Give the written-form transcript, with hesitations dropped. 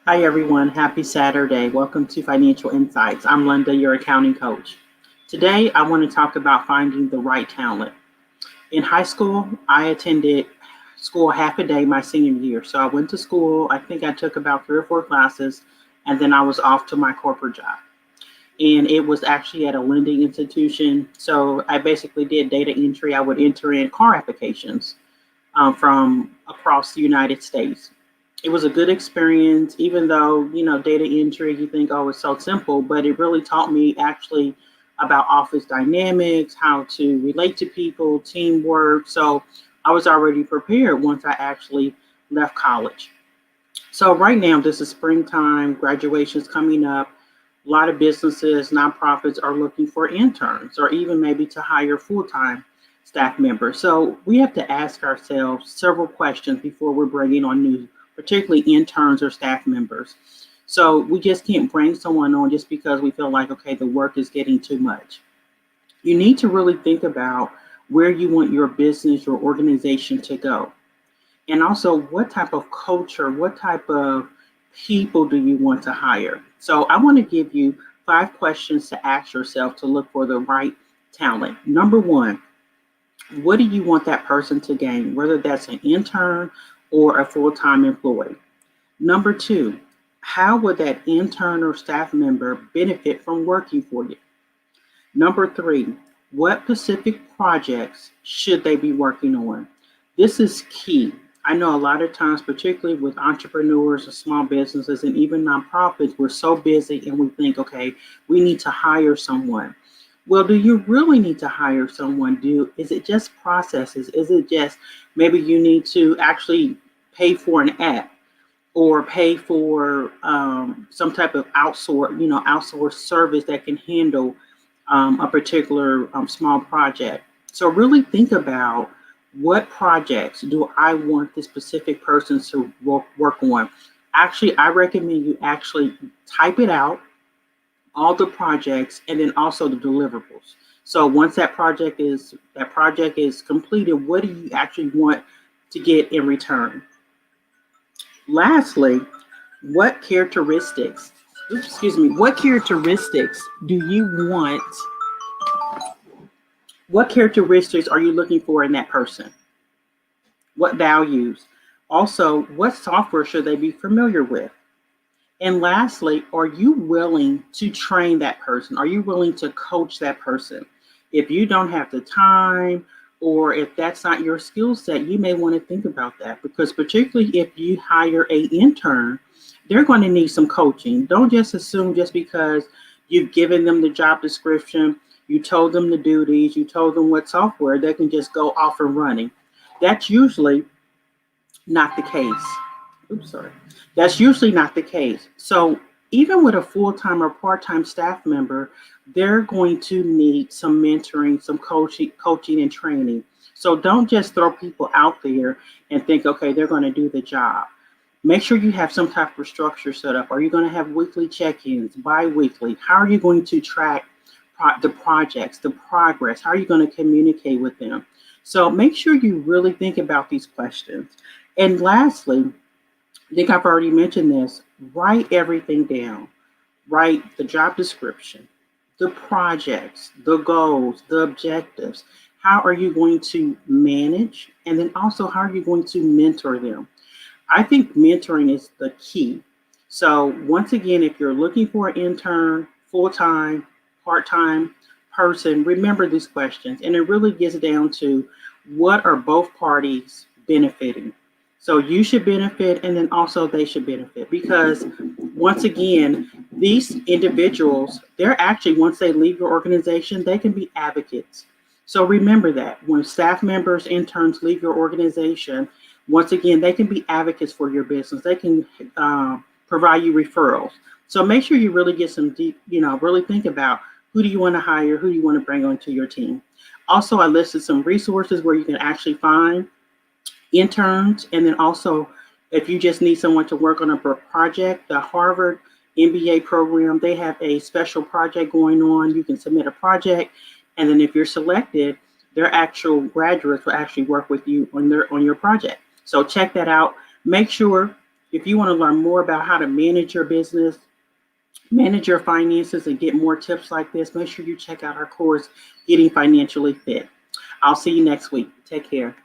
Hi, everyone. Happy Saturday. Welcome to Financial Insights. I'm Linda, your accounting coach. Today, I want to talk about finding the right talent. In high school, I attended school half a day my senior year. So I went to school, I think I took about 3 or 4 classes, and then I was off to my corporate job. And it was actually at a lending institution. So I basically did data entry. I would enter in car applications from across the United States. It was a good experience, even though, data entry, you think, oh, it's so simple, but it really taught me actually about office dynamics, how to relate to people, teamwork. So I was already prepared once I actually left college. So right now, this is springtime, graduation's coming up. A lot of businesses, nonprofits are looking for interns or even maybe to hire full-time staff members. So we have to ask ourselves several questions before we're bringing on new, particularly interns or staff members. So we just can't bring someone on just because we feel like, okay, the work is getting too much. You need to really think about where you want your business, your organization to go. And also, what type of culture, what type of people do you want to hire? So, I want to give you 5 questions to ask yourself to look for the right talent. Number one, what do you want that person to gain, whether that's an intern or a full time employee? Number two, how would that intern or staff member benefit from working for you? Number three, what specific projects should they be working on? This is key. I know a lot of times, particularly with entrepreneurs and small businesses and even nonprofits, we're so busy and we think, okay, we need to hire someone. Well, do you really need to hire someone? Is it just processes? Is it just maybe you need to actually pay for an app or pay for some type of outsourced service that can handle a particular small project. So really think about what projects do I want this specific person to work on. Actually, I recommend you actually type it out, all the projects, and then also the deliverables. So once that project is completed, what do you actually want to get in return? Lastly, what characteristics, what characteristics do you want? What characteristics are you looking for in that person? What values? Also, what software should they be familiar with? And lastly, are you willing to train that person? Are you willing to coach that person? If you don't have the time, or if that's not your skill set, you may want to think about that, because particularly if you hire a intern, they're going to need some coaching. Don't just assume just because you've given them the job description, you told them the duties, you told them what software, they can just go off and running. That's usually not the case. Oops, sorry. That's usually not the case. So even with a full-time or part-time staff member, they're going to need some mentoring, some coaching and training. So don't just throw people out there and think, okay, they're going to do the job. Make sure you have some type of structure set up. Are you going to have weekly check-ins, bi-weekly? How are you going to track the projects, the progress? How are you going to communicate with them? So make sure you really think about these questions. And lastly, I think I've already mentioned this, write everything down. Write the job description, the projects, the goals, the objectives. How are you going to manage? And then also, how are you going to mentor them? I think mentoring is the key. So, once again, if you're looking for an intern, full time, part time person, remember these questions. And it really gets down to what are both parties benefiting? So you should benefit, and then also they should benefit, because once again, these individuals, they're actually, once they leave your organization, they can be advocates. So remember that when staff members, interns leave your organization, once again, they can be advocates for your business. They can provide you referrals. So make sure you really get some deep, really think about who do you want to hire, who do you want to bring onto your team. Also, I listed some resources where you can actually find interns, and then also if you just need someone to work on a project, the Harvard MBA program, they have a special project going on. You can submit a project, and then if you're selected, their actual graduates will actually work with you on your project. So check that out. Make sure If you want to learn more about how to manage your business, manage your finances, and get more tips like this, make sure you check out our course, Getting Financially Fit. I'll see you next week. Take care.